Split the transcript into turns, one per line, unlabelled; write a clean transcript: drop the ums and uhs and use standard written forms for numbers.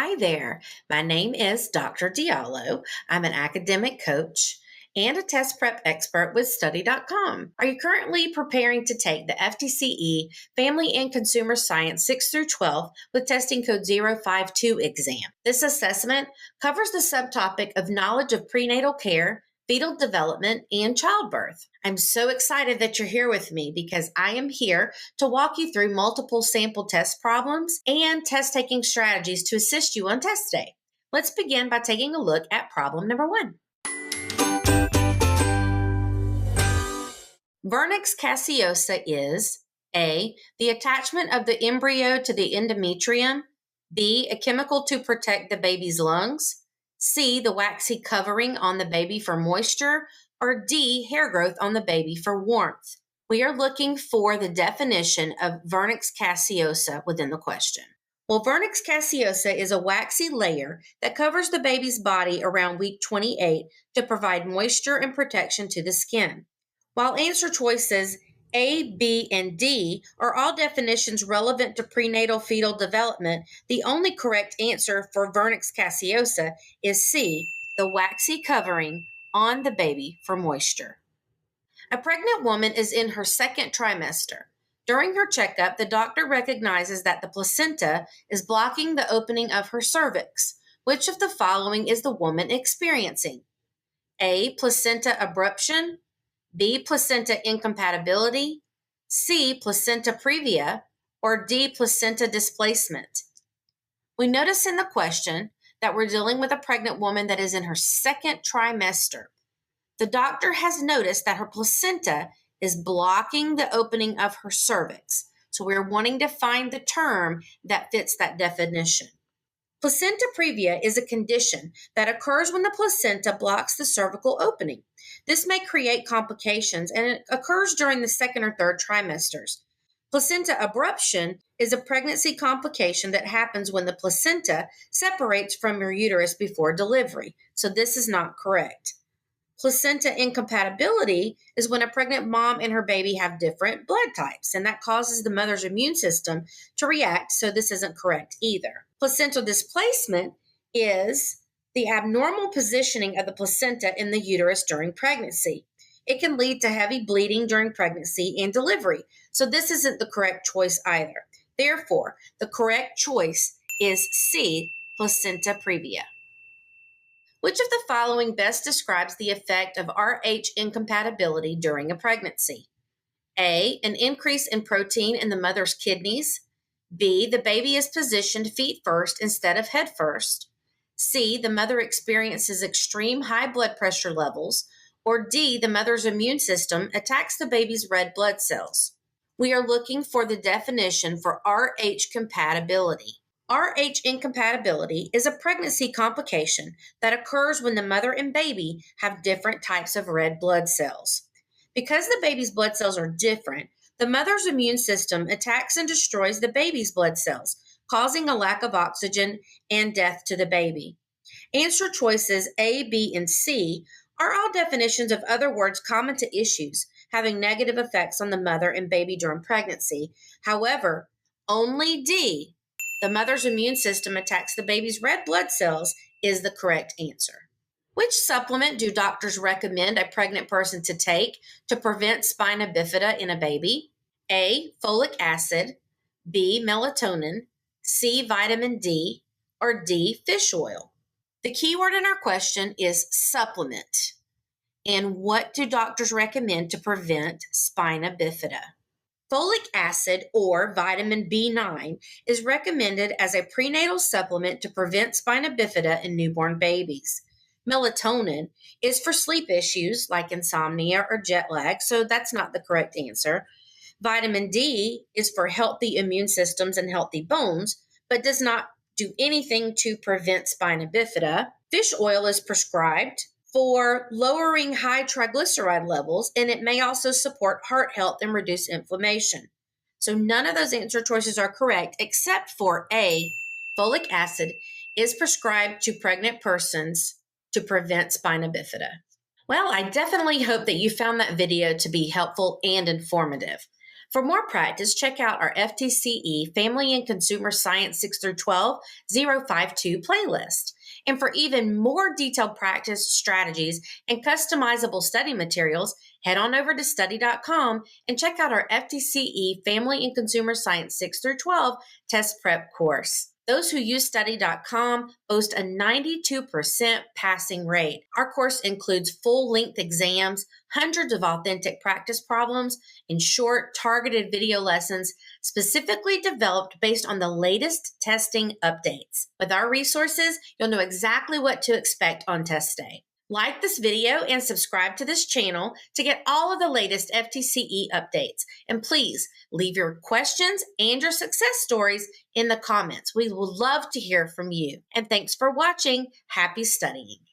Hi there. My name is Dr. Diallo. I'm an academic coach and a test prep expert with Study.com. Are you currently preparing to take the FTCE Family and Consumer Science 6 through 12 with testing code 052 exam? This assessment covers the subtopic of knowledge of prenatal care, fetal development, and childbirth. I'm so excited that you're here with me because I am here to walk you through multiple sample test problems and test-taking strategies to assist you on test day. Let's begin by taking a look at problem number 1. Vernix caseosa is A, the attachment of the embryo to the endometrium, B, a chemical to protect the baby's lungs, C, the waxy covering on the baby for moisture, or D, hair growth on the baby for warmth. We are looking for the definition of Vernix caseosa within the question. Well, Vernix caseosa is a waxy layer that covers the baby's body around week 28 to provide moisture and protection to the skin. While answer choices A, B, and D are all definitions relevant to prenatal fetal development, the only correct answer for Vernix caseosa is C, the waxy covering on the baby for moisture. A pregnant woman is in her second trimester. During her checkup, the doctor recognizes that the placenta is blocking the opening of her cervix. Which of the following is the woman experiencing? A, placenta abruption, B, placenta incompatibility, C, placenta previa, or D, placenta displacement. We notice in the question that we're dealing with a pregnant woman that is in her second trimester. The doctor has noticed that her placenta is blocking the opening of her cervix. So we're wanting to find the term that fits that definition. Placenta previa is a condition that occurs when the placenta blocks the cervical opening. This may create complications, and it occurs during the second or third trimesters. Placenta abruption is a pregnancy complication that happens when the placenta separates from your uterus before delivery. So this is not correct. Placenta incompatibility is when a pregnant mom and her baby have different blood types, and that causes the mother's immune system to react, so this isn't correct either. Placental displacement is the abnormal positioning of the placenta in the uterus during pregnancy. It can lead to heavy bleeding during pregnancy and delivery, so this isn't the correct choice either. Therefore, the correct choice is C, placenta previa. Which of the following best describes the effect of Rh incompatibility during a pregnancy? A, an increase in protein in the mother's kidneys. B, the baby is positioned feet first instead of head first. C, the mother experiences extreme high blood pressure levels. Or D, the mother's immune system attacks the baby's red blood cells. We are looking for the definition for Rh compatibility. Rh incompatibility is a pregnancy complication that occurs when the mother and baby have different types of red blood cells. Because the baby's blood cells are different, the mother's immune system attacks and destroys the baby's blood cells, causing a lack of oxygen and death to the baby. Answer choices A, B, and C are all definitions of other words common to issues having negative effects on the mother and baby during pregnancy. However, only D, the mother's immune system attacks the baby's red blood cells, is the correct answer. Which supplement do doctors recommend a pregnant person to take to prevent spina bifida in a baby? A, folic acid, B, melatonin, C, vitamin D, or D, fish oil. The key word in our question is supplement. And what do doctors recommend to prevent spina bifida? Folic acid, or vitamin B9, is recommended as a prenatal supplement to prevent spina bifida in newborn babies. Melatonin is for sleep issues like insomnia or jet lag, so that's not the correct answer. Vitamin D is for healthy immune systems and healthy bones, but does not do anything to prevent spina bifida. Fish oil is prescribed for lowering high triglyceride levels, and it may also support heart health and reduce inflammation. So none of those answer choices are correct except for A, folic acid is prescribed to pregnant persons to prevent spina bifida. Well, I definitely hope that you found that video to be helpful and informative. For more practice, check out our FTCE Family and Consumer Science 6 through 12 052 playlist. And for even more detailed practice strategies and customizable study materials, head on over to study.com and check out our FTCE Family and Consumer Science 6 through 12 test prep course. Those who use study.com boast a 92% passing rate. Our course includes full-length exams, hundreds of authentic practice problems, and short, targeted video lessons specifically developed based on the latest testing updates. With our resources, you'll know exactly what to expect on test day. Like this video and subscribe to this channel to get all of the latest FTCE updates. And please leave your questions and your success stories in the comments. We would love to hear from you. And thanks for watching. Happy studying.